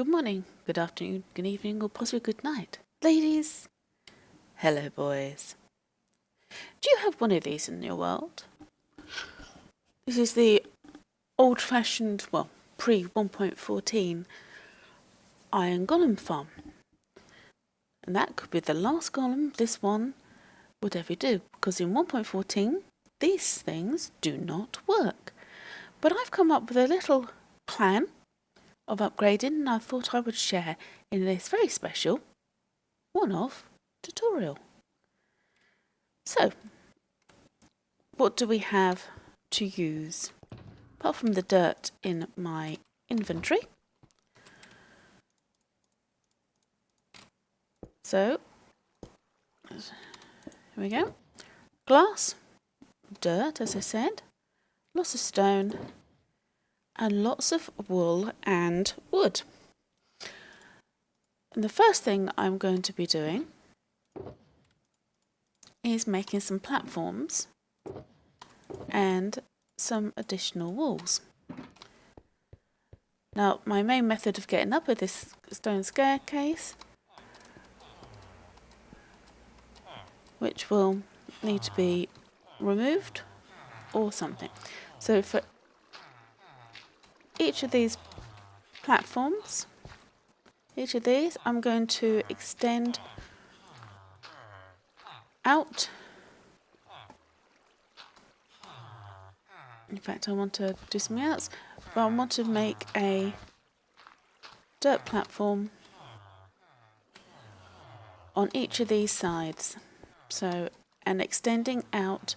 good morning, good afternoon, good evening, or possibly good night. Ladies, hello boys. Do you have one of these in your world? This is the old-fashioned, well, pre-1.14 iron golem farm. And that could be the last golem this one would ever do, because in 1.14 these things do not work. But I've come up with a little plan of upgrading, and I thought I would share in this very special one-off tutorial. So, what do we have to use? Apart from the dirt in my inventory. So, here we go. Glass, dirt, as I said, lots of stone, and lots of wool and wood. And the first thing I'm going to be doing is making some platforms and some additional walls. Now, my main method of getting up with this stone staircase, which will need to be removed or something. So for each of these platforms, I'm going to extend out. In fact, I want to do something else, but I want to make a dirt platform on each of these sides. So, and extending out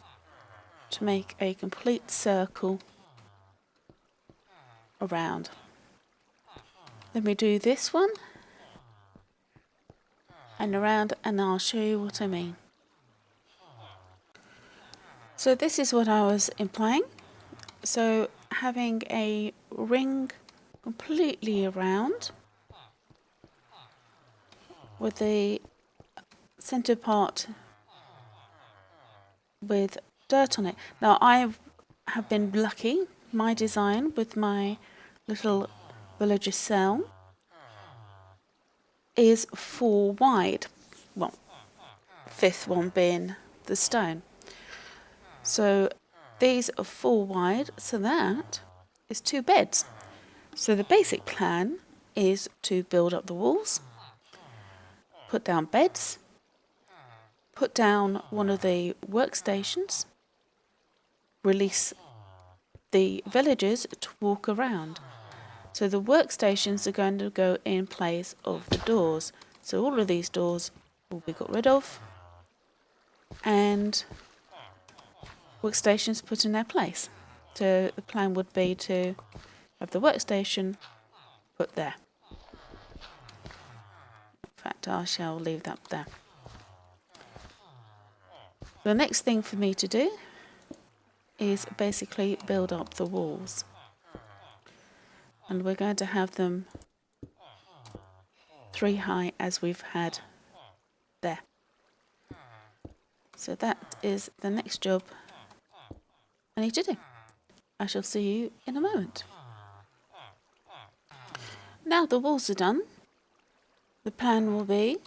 to make a complete circle around. Let me do this one and around, and I'll show you what I mean. So this is what I was implying. So having a ring completely around with the centre part with dirt on it. Now I have been lucky. My design with my little villager cell is 4 wide. Well, 5th one being the stone. So these are 4 wide, so that is 2 beds. So the basic plan is to build up the walls, put down beds, put down one of the workstations, release the villagers to walk around. So the workstations are going to go in place of the doors. So all of these doors will be got rid of and workstations put in their place. So the plan would be to have the workstation put there. In fact, I shall leave that there. The next thing for me to do is basically build up the walls. And we're going to have them 3 high as we've had there. So that is the next job I need to do. I shall see you in a moment. Now the walls are done, the plan will be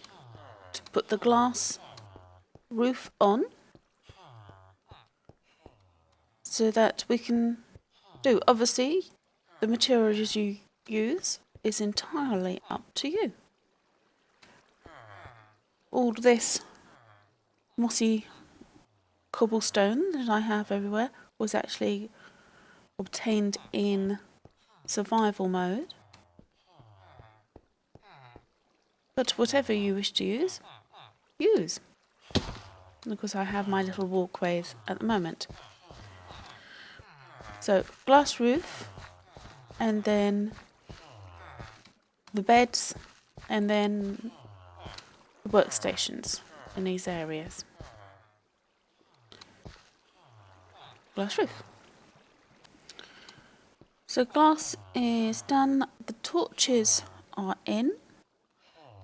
to put the glass roof on so that we can do. Obviously, the materials you use is entirely up to you. All this mossy cobblestone that I have everywhere was actually obtained in survival mode. But whatever you wish to use, use. Because I have my little walkways at the moment. So glass roof, and then the beds, and then the workstations in these areas. Glass roof. So glass is done, the torches are in.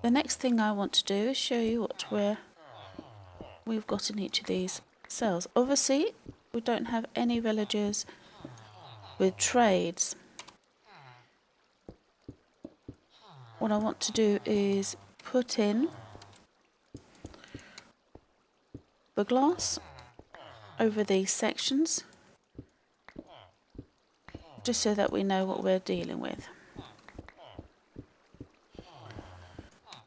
The next thing I want to do is show you what we've got in each of these cells. Obviously, we don't have any villagers with trades. what I want to do is put in the glass over these sections, just so that we know what we're dealing with.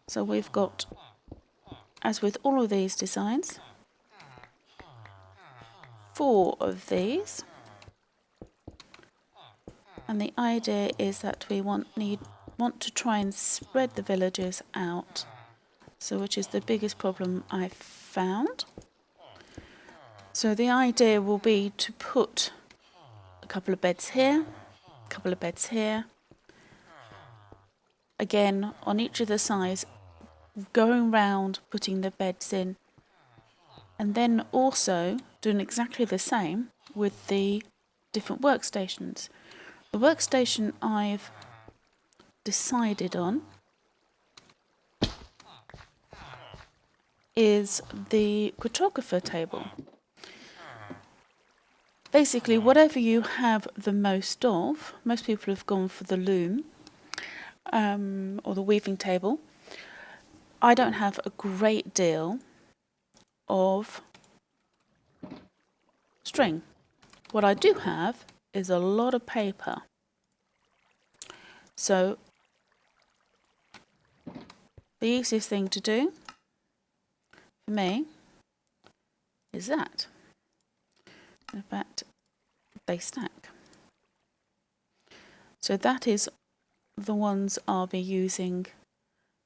So we've got, as with all of these designs, 4 of these, and the idea is that we want to try and spread the villagers out, so which is the biggest problem I've found. So the idea will be to put a couple of beds here, a couple of beds here, again on each of the sides, going round putting the beds in, and then also doing exactly the same with the different workstations. The workstation I've decided on is the cartographer table. Basically, whatever you have the most of, most people have gone for the loom or the weaving table. I don't have a great deal of string. What I do have is a lot of paper. So the easiest thing to do for me is that. In fact, they stack. So that is the ones I'll be using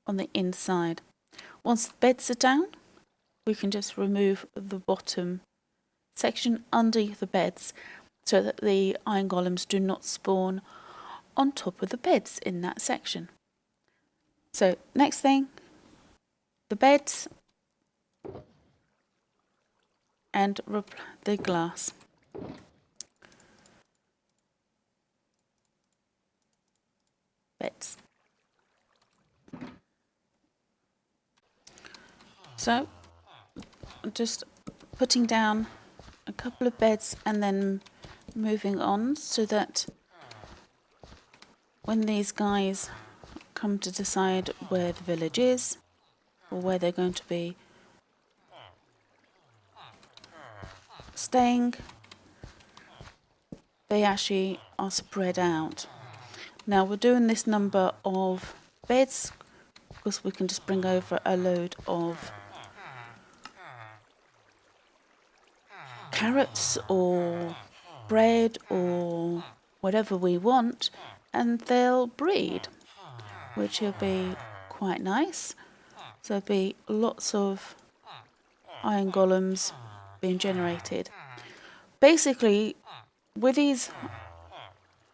on the inside. Once the beds are down, we can just remove the bottom section under the beds so that the iron golems do not spawn on top of the beds in that section. So next thing, the beds and the glass. Beds. So just putting down a couple of beds and then moving on so that when these guys come to decide where the village is or where they're going to be staying, they actually are spread out. Now we're doing this number of beds because we can just bring over a load of carrots or bread or whatever we want, and they'll breed, which will be quite nice. So there'll be lots of iron golems being generated. Basically, with these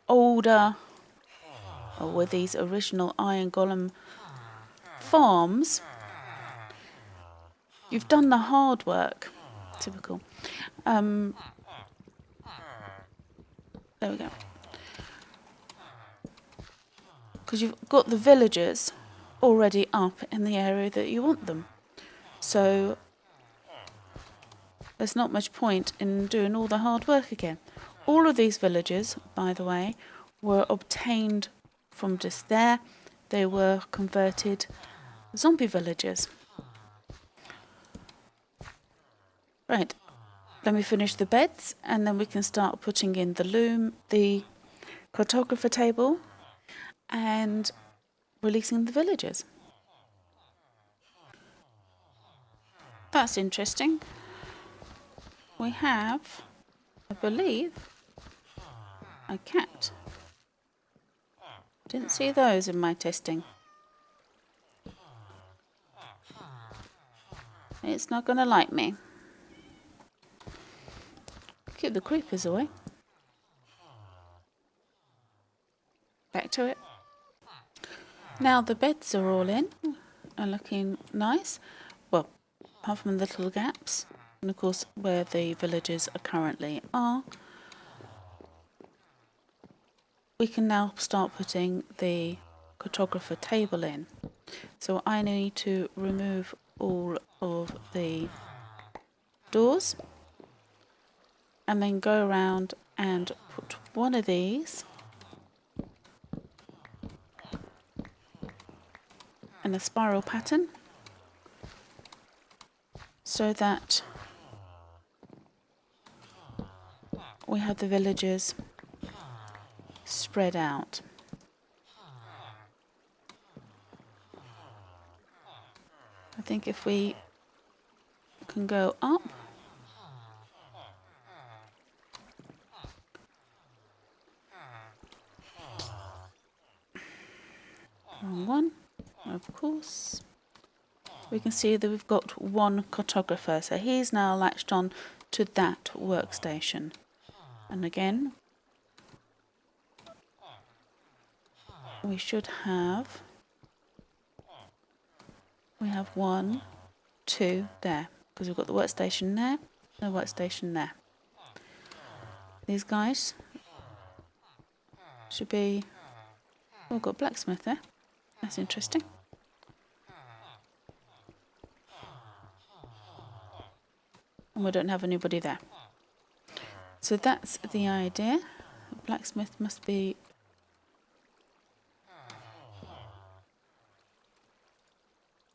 older, or with these original iron golem farms, you've done the hard work. Typical. There we go. Because you've got the villagers already up in the area that you want them. So there's not much point in doing all the hard work again. All of these villagers, by the way, were obtained from just there. They were converted zombie villagers. Right, let me finish the beds and then we can start putting in the loom, the cartographer table, and releasing the villagers. That's interesting. We have, I believe, a cat. Didn't see those in my testing. It's not going to like me. Keep the creepers away. Back to it. Now the beds are all in and looking nice. Well, apart from the little gaps. And of course where the villagers are currently are. We can now start putting the cartographer table in. So I need to remove all of the doors and then go around and put one of these in a spiral pattern so that we have the villagers spread out. I think if we can go up, wrong one, of course, we can see that we've got one cartographer, so he's now latched on to that workstation. And again, we have 1, 2 there, because we've got the workstation there, the workstation there. These guys should be... Oh, we've got blacksmith there. That's interesting. And we don't have anybody there. So that's the idea. The blacksmith must be...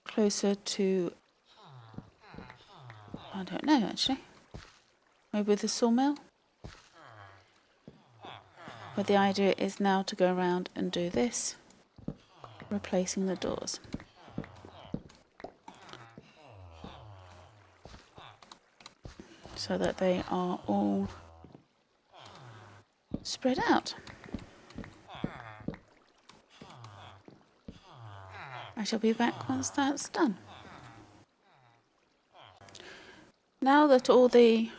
closer to... I don't know, actually. Maybe the sawmill? But the idea is now to go around and do this, replacing the doors. So that they are all spread out. I shall be back once that's done. Now that all the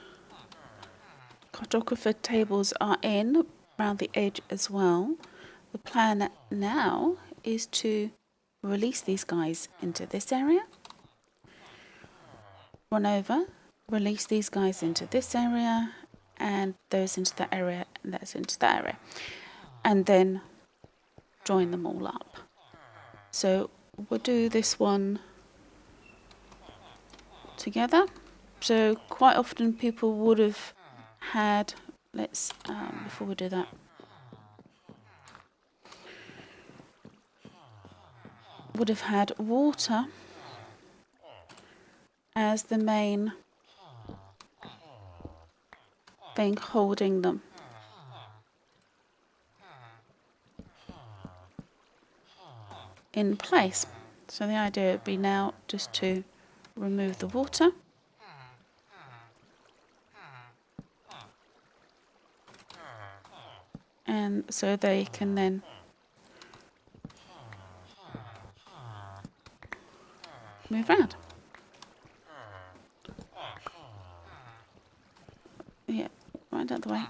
cartographer tables are in, around the edge as well, the plan now is to release these guys into this area, run over, release these guys into this area, and those into that area, and that's into that area, and then join them all up. So we'll do this one together. So quite often people would have had, before we do that, would have had water as the main thing holding them. In place. So the idea would be now just to remove the water. And so they can then move around. Yeah, right out the way.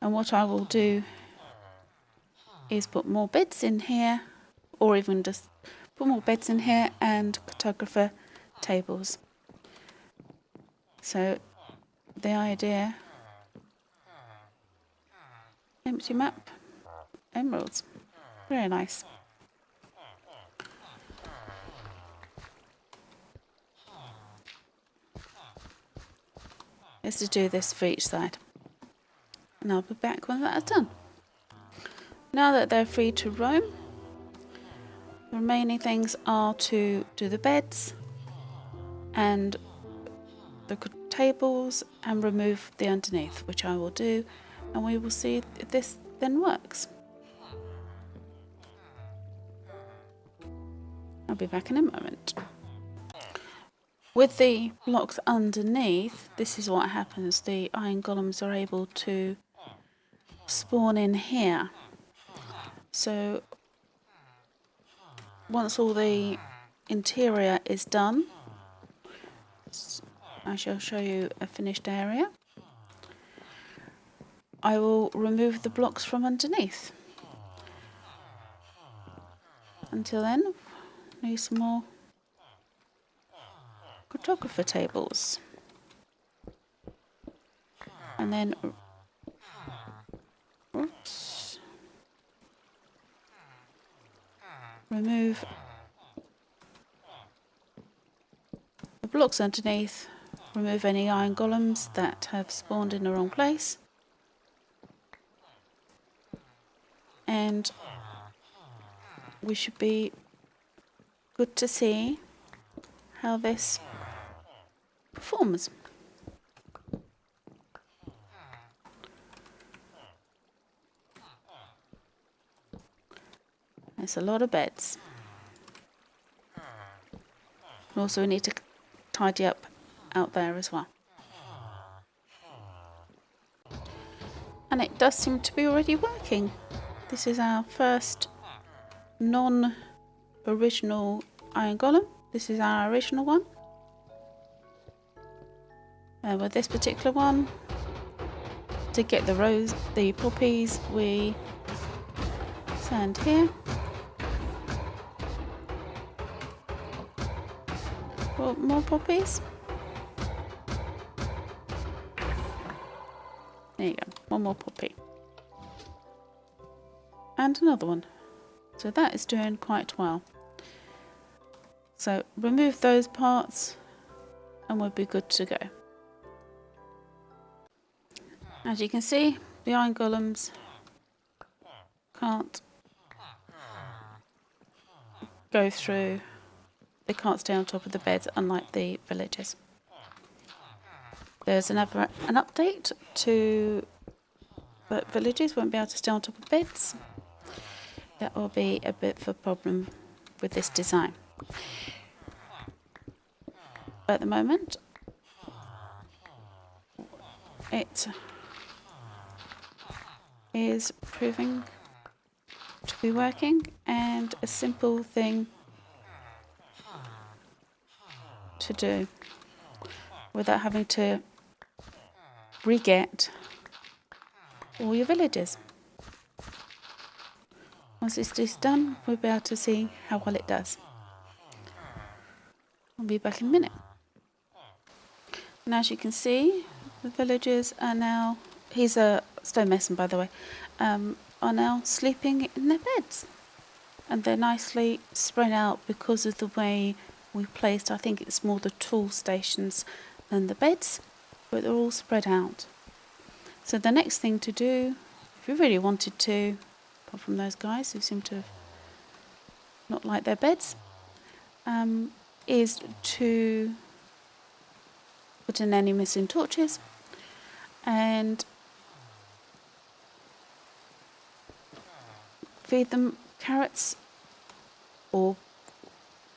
And what I will do is put more beds in here, or even just put more beds in here and cartographer tables. So the idea, empty map, emeralds, very nice. Let's just do this for each side. And I'll be back when that's done. Now that they're free to roam, the remaining things are to do the beds and the tables and remove the underneath, which I will do, and we will see if this then works. I'll be back in a moment. With the blocks underneath, this is what happens. The iron golems are able to spawn in here. So once all the interior is done, I shall show you a finished area. I will remove the blocks from underneath. Until then, need some more cartographer tables. And then remove blocks underneath, remove any iron golems that have spawned in the wrong place, and we should be good to see how this performs. There's a lot of beds. And also we need to tidy up out there as well. And it does seem to be already working. This is our first non-original iron golem. This is our original one. With this particular one, to get the poppies, we sand here. More poppies. There you go, one more poppy. And another one. So that is doing quite well. So remove those parts and we'll be good to go. As you can see, the iron golems can't go through, they can't stay on top of the beds unlike the villagers. There's an update to that villagers won't be able to stay on top of beds. That will be a bit of a problem with this design. At the moment, it is proving to be working, and a simple thing to do without having to re-get all your villagers. Once this is done, we'll be able to see how well it does. I'll be back in a minute. And as you can see, the villagers are now, he's a stonemason by the way, are now sleeping in their beds. And they're nicely spread out because of the way we placed, I think it's more the tool stations than the beds, but they're all spread out. So the next thing to do, if you really wanted to, apart from those guys who seem to not like their beds, is to put in any missing torches and feed them carrots or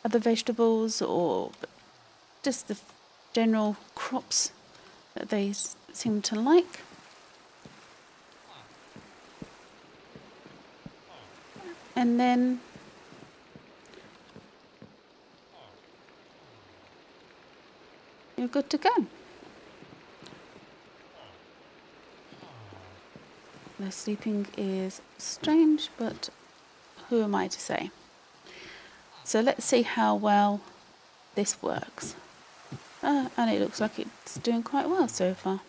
other vegetables or just the general crops that they seem to like. And then you're good to go. The sleeping is strange, but who am I to say? So let's see how well this works. And it looks like it's doing quite well so far.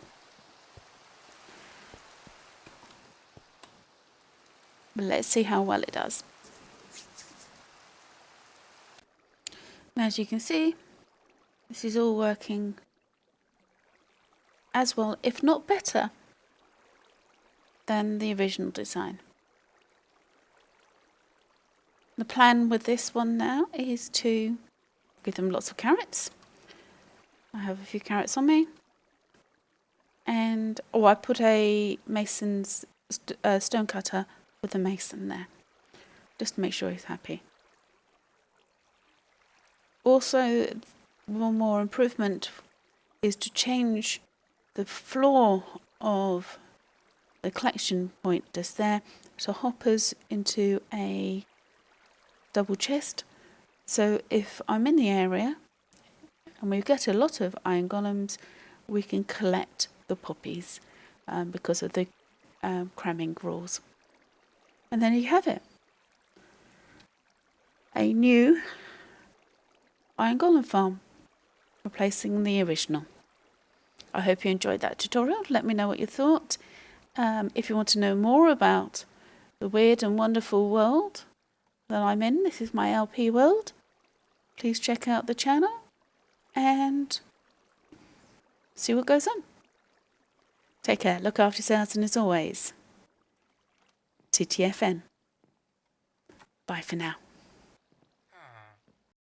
But let's see how well it does. And as you can see, this is all working as well, if not better, than the original design. The plan with this one now is to give them lots of carrots. I have a few carrots on me. And, I put a mason's stone cutter with a mason there, just to make sure he's happy. Also, one more improvement is to change the floor of the collection point just there to hoppers into a double chest. So if I'm in the area and we get a lot of iron golems, we can collect the poppies because of the cramming rules. And then you have it. A new iron golem farm, replacing the original. I hope you enjoyed that tutorial. Let me know what you thought. If you want to know more about the weird and wonderful world that I'm in, this is my LP world. Please check out the channel. And see what goes on. Take care, look after yourselves, and as always, TTFN. Bye for now.